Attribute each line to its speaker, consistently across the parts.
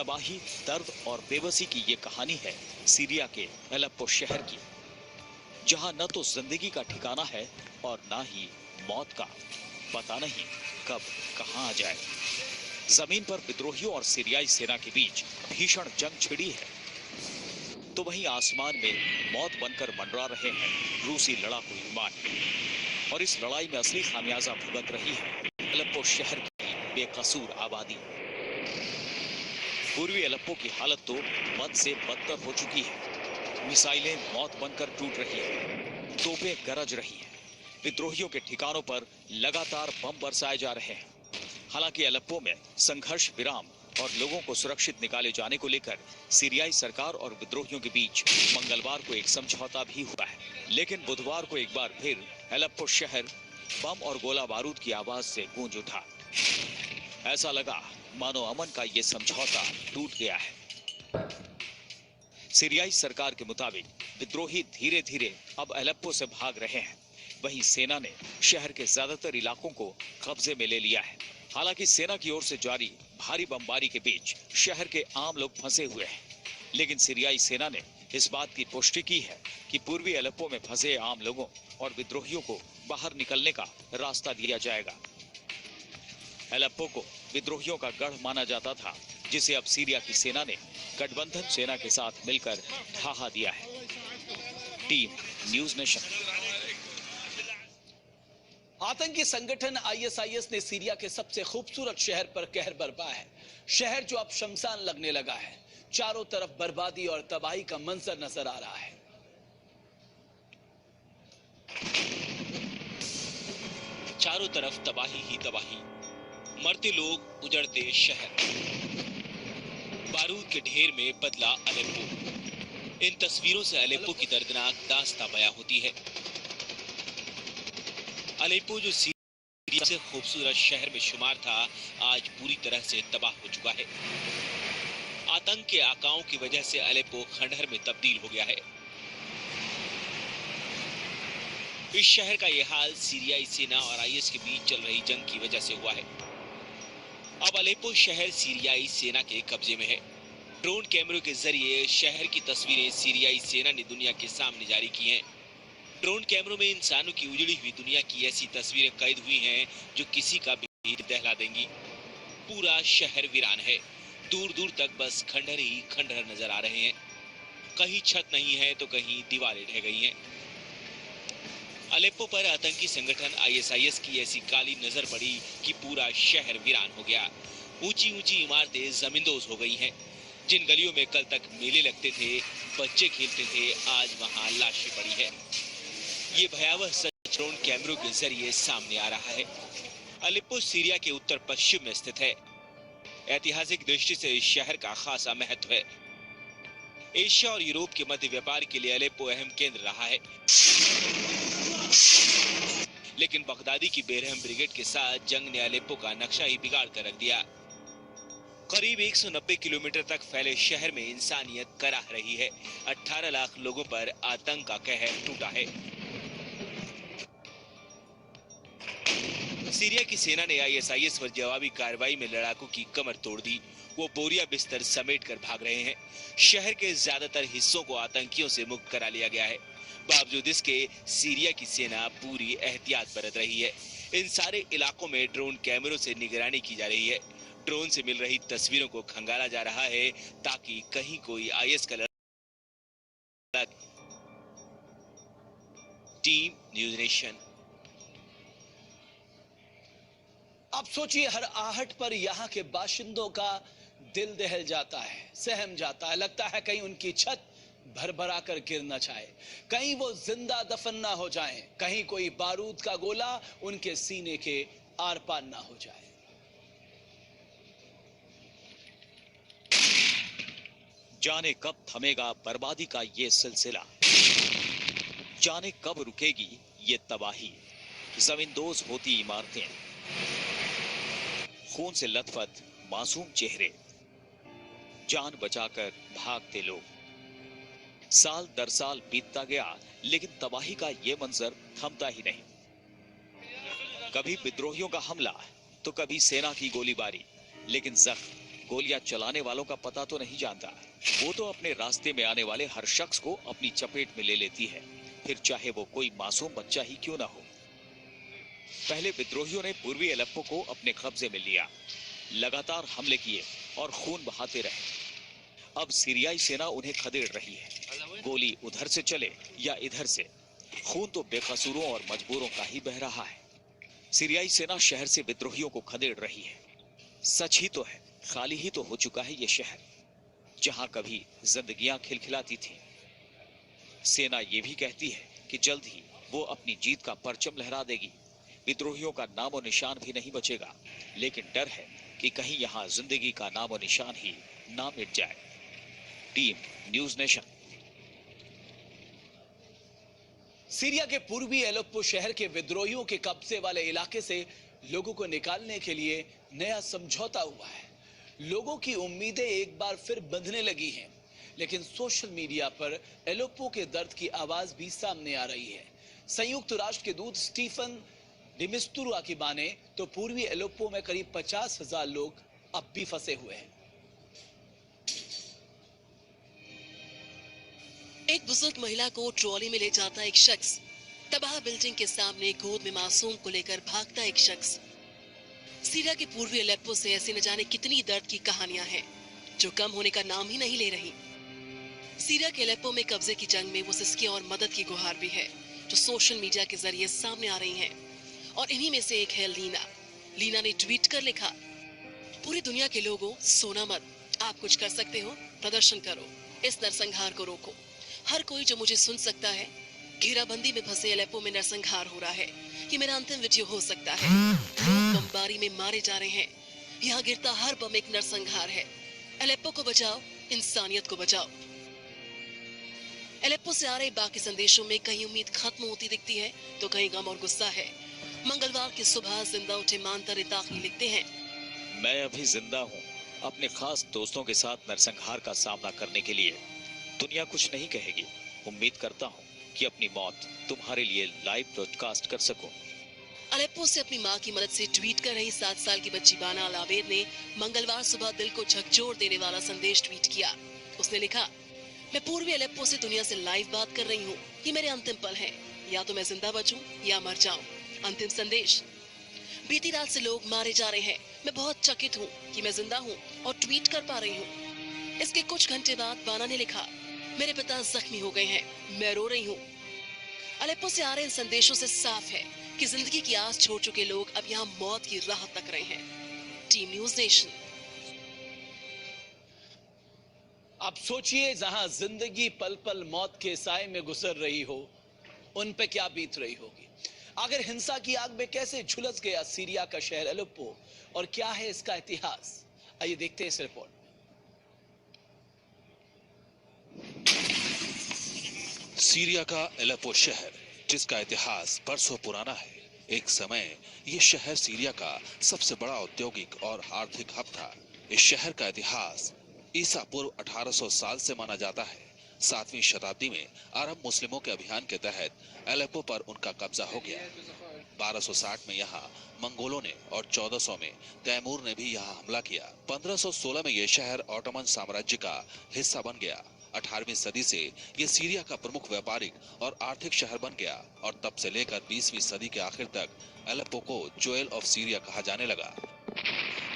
Speaker 1: तबाही, दर्द और बेबसी की ये कहानी है सीरिया के अलेप्पो शहर की, जहां न तो जिंदगी का ठिकाना है और ना ही मौत का। पता नहीं कब कहां आ जाए। जमीन पर विद्रोहियों और सीरियाई सेना के बीच भीषण जंग छिड़ी है, तो वहीं आसमान में मौत बनकर मंडरा रहे हैं रूसी लड़ाकू विमान। और इस लड़ाई में असली खामियाजा भुगत रही है अलेप्पो शहर की बेकसूर आबादी। पूर्वी अलेप्पो की हालत तो बद से बदतर हो चुकी है। मिसाइलें मौत बनकर टूट रही हैं, तोपें गरज रही हैं, विद्रोहियों के ठिकानों पर लगातार बम बरसाए जा रहे हैं। हालांकि अलेप्पो में संघर्ष विराम और लोगों को सुरक्षित निकाले जाने को लेकर सीरियाई सरकार और विद्रोहियों के बीच मंगलवार को एक समझौता भी हुआ है, लेकिन बुधवार को एक बार फिर अलेप्पो शहर बम और गोला बारूद की आवाज से गूंज उठा। ऐसा लगा मानो अमन का ये समझौता टूट गया है। सीरियाई सरकार के मुताबिक विद्रोही धीरे धीरे अब अलेप्पो से भाग रहे हैं। वहीं सेना ने शहर के ज्यादातर इलाकों को कब्जे में ले लिया है। हालांकि सेना की ओर से जारी भारी बमबारी के बीच शहर के आम लोग फंसे हुए हैं, लेकिन सीरियाई सेना ने इस बात की पुष्टि की है कि पूर्वी अलेप्पो में फंसे आम लोगों और विद्रोहियों को बाहर निकलने का रास्ता दिया जाएगा। अलेप्पो को विद्रोहियों का गढ़ माना जाता था, जिसे अब सीरिया की सेना ने गठबंधन सेना के साथ मिलकर ढहा दिया है। Team news nation.
Speaker 2: आतंकी संगठन आईएसआईएस ने सीरिया के सबसे खूबसूरत शहर पर कहर बरपा है। शहर जो अब शमशान लगने लगा है। चारों तरफ बर्बादी और तबाही का मंजर नजर आ रहा है।
Speaker 3: चारों तरफ तबाही ही तबाही, मरते लोग, उजड़ते शहर, बारूद के ढेर में बदला अलेप्पो। इन तस्वीरों से अलेप्पो की दर्दनाक दास्तां बयां होती है। अलेप्पो जो सीरिया से खूबसूरत शहर में शुमार था, आज पूरी तरह से तबाह हो चुका है। आतंक के आकाओं की वजह से अलेप्पो खंडहर में तब्दील हो गया है। इस शहर का यह हाल सीरियाई सेना और आईएस के बीच चल रही जंग की वजह से हुआ है। अब अलेप्पो शहर सीरियाई सेना के कब्जे में है। ड्रोन कैमरों के जरिए शहर की तस्वीरें सीरियाई सेना ने दुनिया के सामने जारी की हैं। ड्रोन कैमरों में इंसानों की उजड़ी हुई दुनिया की ऐसी तस्वीरें कैद हुई हैं जो किसी का भी दहला देंगी। पूरा शहर वीरान है। दूर दूर तक बस खंडहर ही खंडहर नजर आ रहे हैं। कहीं छत नहीं है तो कहीं दीवारें ढह गई हैं। अलेप्पो पर आतंकी संगठन आईएसआईएस की ऐसी काली नजर पड़ी कि पूरा शहर वीरान हो गया। ऊंची ऊंची इमारतें जमींदोज हो गई हैं। जिन गलियों में कल तक मेले लगते थे, बच्चे खेलते थे, आज वहां लाशें पड़ी है। ये भयावह सच ड्रोन कैमरों के जरिए सामने आ रहा है। अलेप्पो सीरिया के उत्तर पश्चिम में स्थित है। ऐतिहासिक दृष्टि से इस शहर का खासा महत्व है। एशिया और यूरोप के मध्य व्यापार के लिए अलेप्पो अहम केंद्र रहा है। लेकिन बगदादी की बेरहम ब्रिगेड के साथ जंग ने अलेप्पो का नक्शा ही बिगाड़ कर रख दिया। करीब 190 किलोमीटर तक फैले शहर में इंसानियत कराह रही है। 18 लाख लोगों पर आतंक का कहर टूटा है। सीरिया की सेना ने आईएसआईएस पर जवाबी कार्रवाई में लड़ाकों की कमर तोड़ दी। वो बोरिया बिस्तर समेट कर भाग रहे हैं। शहर के ज्यादातर हिस्सों को आतंकियों से मुक्त करा लिया गया है। बावजूद इसके सीरिया की सेना पूरी एहतियात बरत रही है। इन सारे इलाकों में ड्रोन कैमरों से निगरानी की जा रही है। ड्रोन से मिल रही तस्वीरों को खंगाला जा रहा है ताकि कहीं कोई आईएस का लड़का। Team news nation.
Speaker 2: अब सोचिए, हर आहट पर यहाँ के बाशिंदों का दिल दहल जाता है, सहम जाता है। लगता है कहीं उनकी छत भरभरा कर गिर न जाए, कहीं वो जिंदा दफन ना हो जाएं, कहीं कोई बारूद का गोला उनके सीने के आर पार ना हो जाए।
Speaker 1: जाने कब थमेगा बर्बादी का ये सिलसिला, जाने कब रुकेगी ये तबाही। जमींदोज होती इमारतें, खून से लथपथ मासूम चेहरे, जान बचाकर भागते लोग। साल दर साल बीतता गया, लेकिन तबाही का ये मंजर थमता ही नहीं। कभी विद्रोहियों का हमला तो कभी सेना की गोलीबारी, लेकिन जख्म गोलियां चलाने वालों का पता तो नहीं जानता। वो तो अपने रास्ते में आने वाले हर शख्स को अपनी चपेट में ले लेती है, फिर चाहे वो कोई मासूम बच्चा ही क्यों ना हो। पहले विद्रोहियों ने पूर्वी एलेप्पो को अपने कब्जे में लिया, लगातार हमले किए और खून बहाते रहे। अब सीरियाई सेना उन्हें खदेड़ रही है। गोली उधर से चले या इधर से, खून तो बेकसूरों और मजबूरों का ही बह रहा है। सीरियाई सेना शहर से विद्रोहियों को खदेड़ रही है। सच ही तो है, खाली ही तो हो चुका है ये शहर, जहां कभी जिंदगियां खिलखिलाती थी। सेना ये भी कहती है कि जल्द ही वो अपनी जीत का परचम लहरा देगी, विद्रोहियों का नामो निशान भी नहीं बचेगा। लेकिन डर है कि कहीं यहां जिंदगी का नामो निशान ही ना मिट जाए। Team news nation.
Speaker 2: सीरिया के पूर्वी एलेप्पो शहर के विद्रोहियों के कब्जे वाले इलाके से लोगों को निकालने के लिए नया समझौता हुआ है। लोगों की उम्मीदें एक बार फिर बंधने लगी हैं, लेकिन सोशल मीडिया पर एलेप्पो के दर्द की आवाज भी सामने आ रही है। संयुक्त राष्ट्र के दूत स्टीफन डिमिस्टुरा की माने तो पूर्वी एलेप्पो में करीब 50,000 लोग अब भी फंसे हुए हैं।
Speaker 4: एक बुजुर्ग महिला को ट्रॉली में ले जाता एक शख्स, तबाह बिल्डिंग के सामने गोद में मासूम को लेकर भागता एक शख्स। सीरिया के पूर्वी एलेप्पो से ऐसी न जाने कितनी दर्द की कहानियां हैं जो कम होने का नाम ही नहीं ले रही। सीरिया के एलेप्पो में कब्जे की जंग में वो सिसके और मदद की गुहार भी है जो सोशल मीडिया के जरिए सामने आ रही हैं। और इन्हीं में से एक है लीना। लीना ने ट्वीट कर लिखा, पूरी दुनिया के लोगों, सोना मत, आप कुछ कर सकते हो, प्रदर्शन करो, इस नरसंहार को रोको। हर कोई जो मुझे सुन सकता है, घेराबंदी में फंसे एलेप्पो में नरसंहार हो रहा है। ये मेरा अंतिम वीडियो हो सकता है। लोग बमबारी में मारे जा रहे हैं। यहाँ गिरता हर बम एक नरसंहार है। एलेप्पो को बचाओ, इंसानियत को बचाओ। एलेप्पो से आ रहे बाकी संदेशों में कहीं उम्मीद खत्म होती दिखती है तो कहीं गम और गुस्सा है। मंगलवार की सुबह जिंदा उठे मानतर इताकी लिखते हैं,
Speaker 1: मैं अभी जिंदा हूँ, अपने खास दोस्तों के साथ नरसंहार का सामना करने के लिए। दुनिया कुछ नहीं कहेगी। उम्मीद करता हूँ कि अपनी मौत तुम्हारे लिए लाइव ब्रॉडकास्ट कर सकूं।
Speaker 4: अलेप्पो से अपनी मां की मदद से ट्वीट कर रही 7 साल की बच्ची बाना अल आबेद ने मंगलवार सुबह दिल को झकझोर देने वाला संदेश ट्वीट किया। उसने लिखा, मैं पूर्वी अलेप्पो से दुनिया से लाइव बात कर रही हूँ। ये मेरे अंतिम पल है, या तो मैं जिंदा बचूं या मर जाऊं। अंतिम संदेश, बीती रात से लोग मारे जा रहे हैं। मैं बहुत चकित हूँ कि मैं जिंदा हूँ और ट्वीट कर पा रही हूँ। इसके कुछ घंटे बाद बाना ने लिखा, मेरे पिता जख्मी हो गए हैं, मैं रो रही हूँ। अलेप्पो से आ रहे इन संदेशों से साफ है कि जिंदगी की आस छोड़ चुके लोग अब यहाँ मौत की राह तक रहे हैं। Team news nation.
Speaker 2: अब सोचिए, जहां जिंदगी पल पल मौत के साए में गुजर रही हो, उन पे क्या बीत रही होगी। आखिर हिंसा की आग में कैसे झुलस गया सीरिया का शहर एलेप्पो और क्या है इसका इतिहास, आइए देखते हैं इस रिपोर्ट।
Speaker 5: सीरिया का एलेप्पो शहर, जिसका इतिहास बरसों पुराना है। एक समय ये शहर सीरिया का सबसे बड़ा औद्योगिक और आर्थिक हब था। इस शहर का इतिहास ईसा पूर्व 1800 साल से माना जाता है। 7वीं शताब्दी में अरब मुस्लिमों के अभियान के तहत एलेप्पो पर उनका कब्जा हो गया। 1260 में यहाँ मंगोलों ने और 1400 में तैमूर ने भी यहाँ हमला किया। 1516 में यह शहर ऑटोमन साम्राज्य का हिस्सा बन गया। 18वीं सदी से ये सीरिया का प्रमुख व्यापारिक और आर्थिक शहर बन गया और तब से लेकर 20वीं सदी के आखिर तक एलेप्पो को ज्वेल ऑफ सीरिया कहा जाने लगा।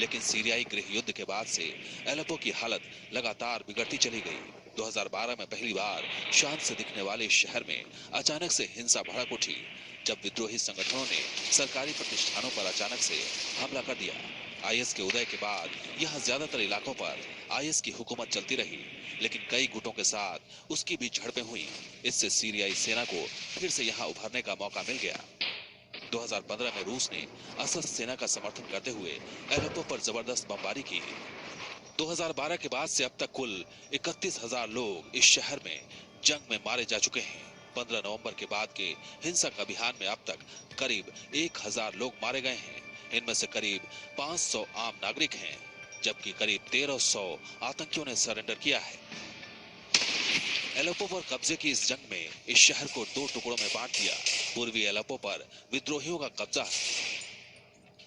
Speaker 5: लेकिन सीरियाई गृह युद्ध के बाद से एलेप्पो की हालत लगातार बिगड़ती चली गई। 2012 में पहली बार शांत से दिखने वाले इस शहर में अचानक से हिंसा भड़क उठी, जब विद्रोही संगठनों ने सरकारी प्रतिष्ठानों पर अचानक से हमला कर दिया। आईएस के उदय के बाद यहाँ ज्यादातर इलाकों पर आईएस की हुकूमत चलती रही, लेकिन कई गुटों के साथ उसकी भी झड़पें हुई। इससे सीरियाई सेना को फिर से यहाँ उभरने का मौका मिल गया। 2015 में रूस ने असद सेना का समर्थन करते हुए एलेप्पो पर जबरदस्त बमबारी की। 2012 के बाद से अब तक कुल 31,000 लोग इस शहर में जंग में मारे जा चुके हैं। 15 नवंबर के बाद के हिंसक अभियान में अब तक करीब 1,000 लोग मारे गए हैं। इनमें से करीब 500 आम नागरिक हैं, जबकि करीब 1300 आतंकियों ने सरेंडर किया है। एलेप्पो पर कब्जे की इस जंग में इस शहर को 2 टुकड़ों में बांट दिया। पूर्वी एलेप्पो पर विद्रोहियों का कब्जा है,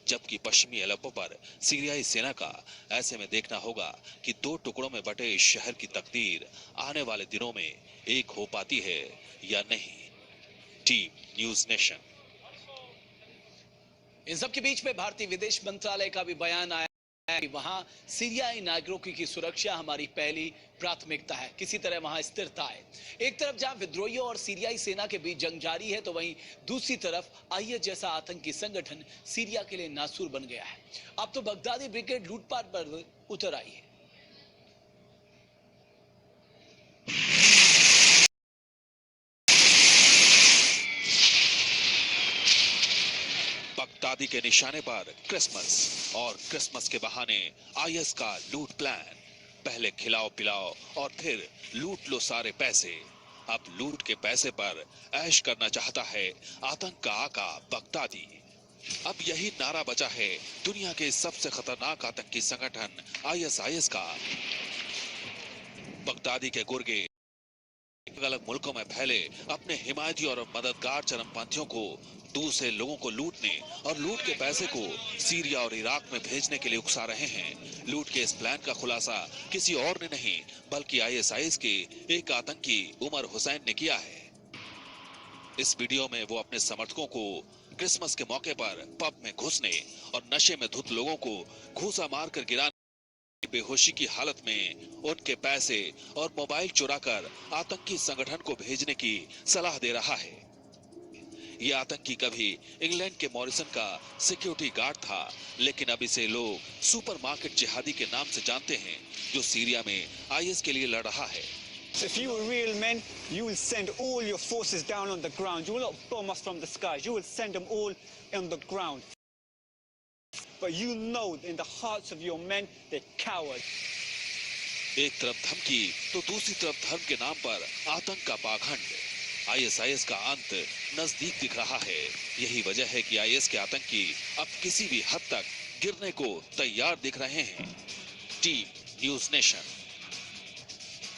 Speaker 5: जबकि पश्चिमी एलेप्पो पर सीरियाई सेना का ऐसे में देखना होगा कि 2 टुकड़ों में बटे इस शहर की तकदीर आने वाले दिनों में एक हो पाती है या नहीं। Team news nation.
Speaker 2: इन सब के बीच में भारतीय विदेश मंत्रालय का भी बयान आया है कि वहां सीरियाई नागरिकों की सुरक्षा हमारी पहली प्राथमिकता है, किसी तरह वहां स्थिरता है। एक तरफ जहां विद्रोहियों और सीरियाई सेना के बीच जंग जारी है, तो वहीं दूसरी तरफ आईएस जैसा आतंकी संगठन सीरिया के लिए नासूर बन गया है। अब तो बगदादी ब्रिगेड लूटपाट पर उतर आई है।
Speaker 5: बगदादी के निशाने पर क्रिसमस और क्रिसमस के बहाने आईएस का लूट प्लान। पहले खिलाओ पिलाओ और फिर लूट लो सारे पैसे। अब लूट के पैसे पर ऐश करना चाहता है आतंक का आका बगदादी। अब यही नारा बचा है दुनिया के सबसे खतरनाक आतंकी संगठन आईएस का। बगदादी के गुर्गे अलग मुल्कों में फैले अपने हिमायती और मददगार चरमपंथियों को दूसरे लोगों को लूटने और लूट के पैसे को सीरिया और इराक में भेजने के लिए उकसा रहे हैं। लूट के इस प्लान का खुलासा किसी और ने नहीं बल्कि आईएस के एक आतंकी उमर हुसैन ने किया है। इस वीडियो में वो अपने समर्थकों को क्रिसमस के मौके पर पब में घुसने और नशे में धुत लोगों को घूसा मारकर गिराने, बेहोशी की हालत में उनके पैसे और मोबाइल चुराकर आतंकी संगठन को भेजने की सलाह दे रहा है। ये आतंकी कभी इंग्लैंड के मॉरिसन का सिक्योरिटी गार्ड था, लेकिन अब इसे लोग सुपरमार्केट जिहादी के नाम से जानते हैं, जो सीरिया में आईएस के लिए लड़ रहा है।
Speaker 6: If you were real men, you will send all your forces down on the ground. You will not bomb us from the skies. You will send them all on the ground. But you know in the hearts of your men, they're cowards.
Speaker 5: एक तरफ धमकी तो दूसरी तरफ धर्म के नाम पर आतंक का पाखंड। आईएस का अंत नजदीक दिख रहा है। यही वजह है कि आईएस के आतंकी अब किसी भी हद तक गिरने को तैयार दिख रहे हैं। Team news nation.